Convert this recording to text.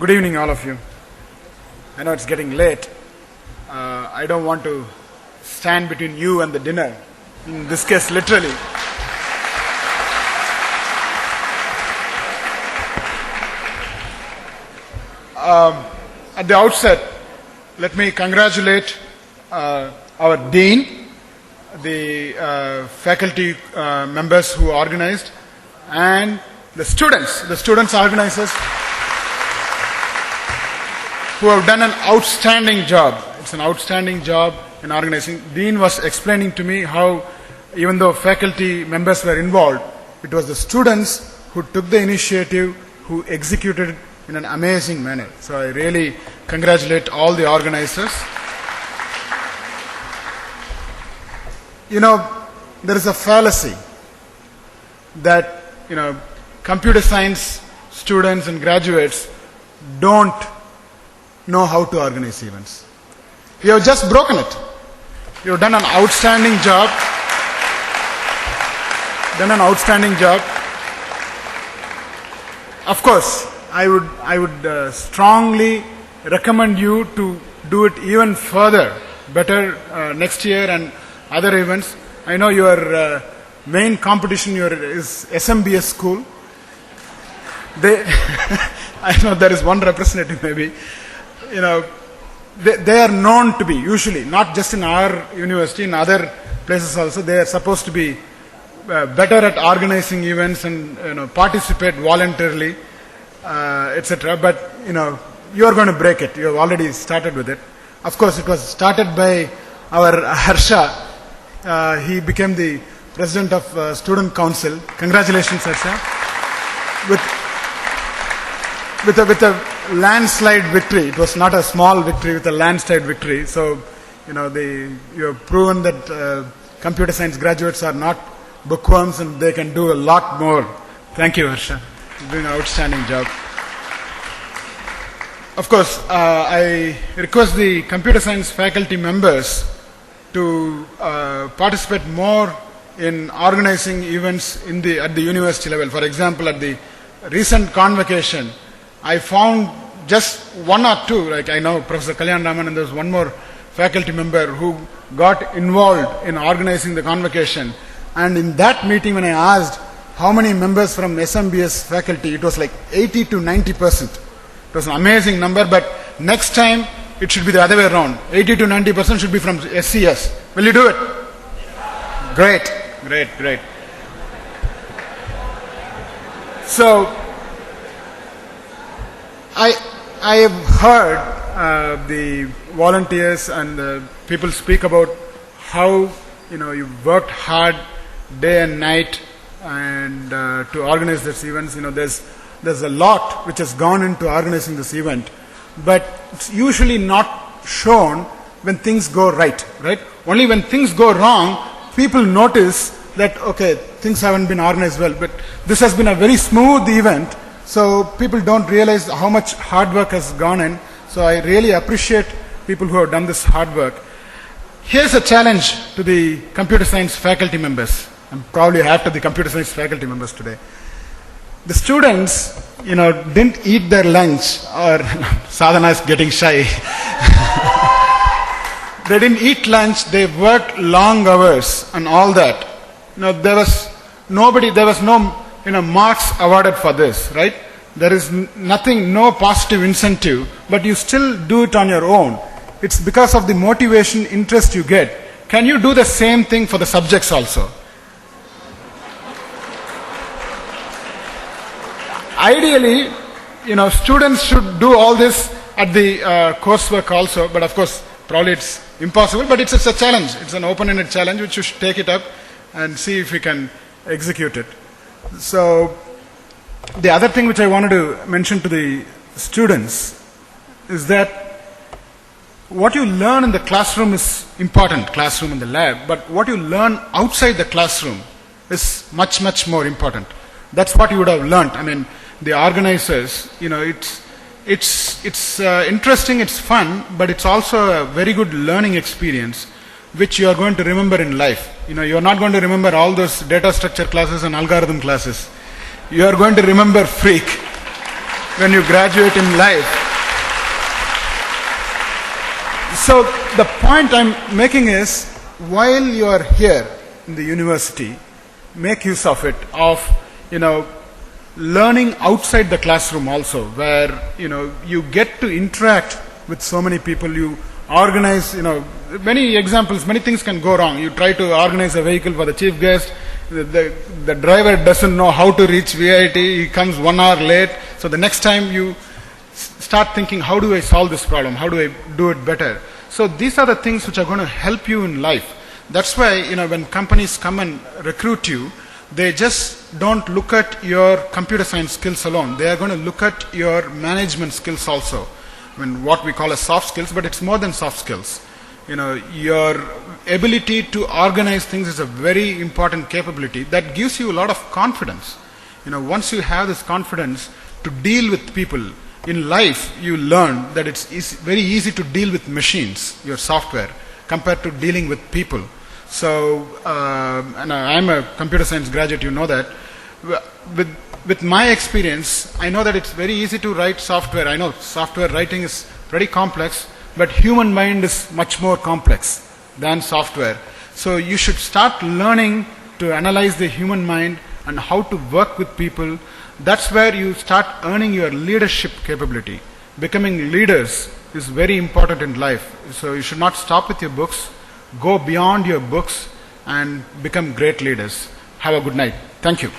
Good evening, all of you. I know it's getting late. I don't want to stand between you and the dinner. In this case, literally. At the outset, let me congratulate our Dean, the faculty members who organized, and the students organizers, who have done an outstanding job. It's an outstanding job in organizing. Dean was explaining to me how, even though faculty members were involved, it was the students who took the initiative, who executed it in an amazing manner. So I really congratulate all the organizers. You know, there is a fallacy that, computer science students and graduates don't know how to organize events. You have just broken it. You have done an outstanding job. Of course, I would strongly recommend you to do it even further, better next year and other events. I know your main competition is SMBS school. I know there is one representative maybe. They are known to be, usually, not just in our university, in other places also, they are supposed to be better at organizing events and participate voluntarily, etc. But you are going to break it. You have already started with it. Of course, it was started by our Harsha. He became the president of student council. Congratulations, Harsha. With a landslide victory. It was not a small victory, with a landslide victory. So, you have proven that computer science graduates are not bookworms and they can do a lot more. Thank you, Harsha. You're doing an outstanding job. Of course, I request the computer science faculty members to participate more in organizing events at the university level. For example, at the recent convocation, I found just one or two, like I know Professor Kalyan Raman, and there was one more faculty member who got involved in organizing the convocation. And in that meeting, when I asked how many members from SMBS faculty, it was like 80 to 90%. It was an amazing number, but next time it should be the other way around. 80 to 90% should be from SCS. Will you do it? Great. So, I have heard the volunteers and the people speak about how you worked hard day and night and to organize this events. There's a lot which has gone into organizing this event, but it's usually not shown when things go right? Only when things go wrong, people notice that things haven't been organized well. But this has been a very smooth event. So people don't realize how much hard work has gone in. So I really appreciate people who have done this hard work. Here's a challenge to the computer science faculty members. I'm probably half to the computer science faculty members today. The students, didn't eat their lunch, or Sadhana is getting shy. They didn't eat lunch. They worked long hours and all that. There was no marks awarded for this, right? There is nothing, no positive incentive, but you still do it on your own. It's because of the motivation, interest you get. Can you do the same thing for the subjects also? Ideally, students should do all this at the coursework also, but of course, probably it's impossible, but it's a challenge. It's an open-ended challenge which you should take it up and see if you can execute it. So, the other thing which I wanted to mention to the students is that what you learn in the classroom is important, classroom and the lab, but what you learn outside the classroom is much, much more important. That's what you would have learned. I mean, the organizers, it's interesting, it's fun, but it's also a very good learning experience which you are going to remember in life. You are not going to remember all those data structure classes and algorithm classes. You are going to remember Phreak. when you graduate in life. So the point I'm making is, while you are here in the university, make use of it, of, learning outside the classroom also, where, you get to interact with so many people. You organize, many examples, many things can go wrong. You try to organize a vehicle for the chief guest. The driver doesn't know how to reach VIT. He comes 1 hour late. So the next time you start thinking, how do I solve this problem? How do I do it better? So these are the things which are going to help you in life. That's why, when companies come and recruit you, they just don't look at your computer science skills alone. They are going to look at your management skills also. What we call as soft skills, but it's more than soft skills. Your ability to organize things is a very important capability that gives you a lot of confidence. Once you have this confidence to deal with people in life, you learn that it's very easy to deal with machines, your software, compared to dealing with people. So, and I'm a computer science graduate, you know that. With my experience, I know that it's very easy to write software. I know software writing is pretty complex, but human mind is much more complex than software. So you should start learning to analyze the human mind and how to work with people. That's where you start earning your leadership capability. Becoming leaders is very important in life. So you should not stop with your books. Go beyond your books and become great leaders. Have a good night. Thank you.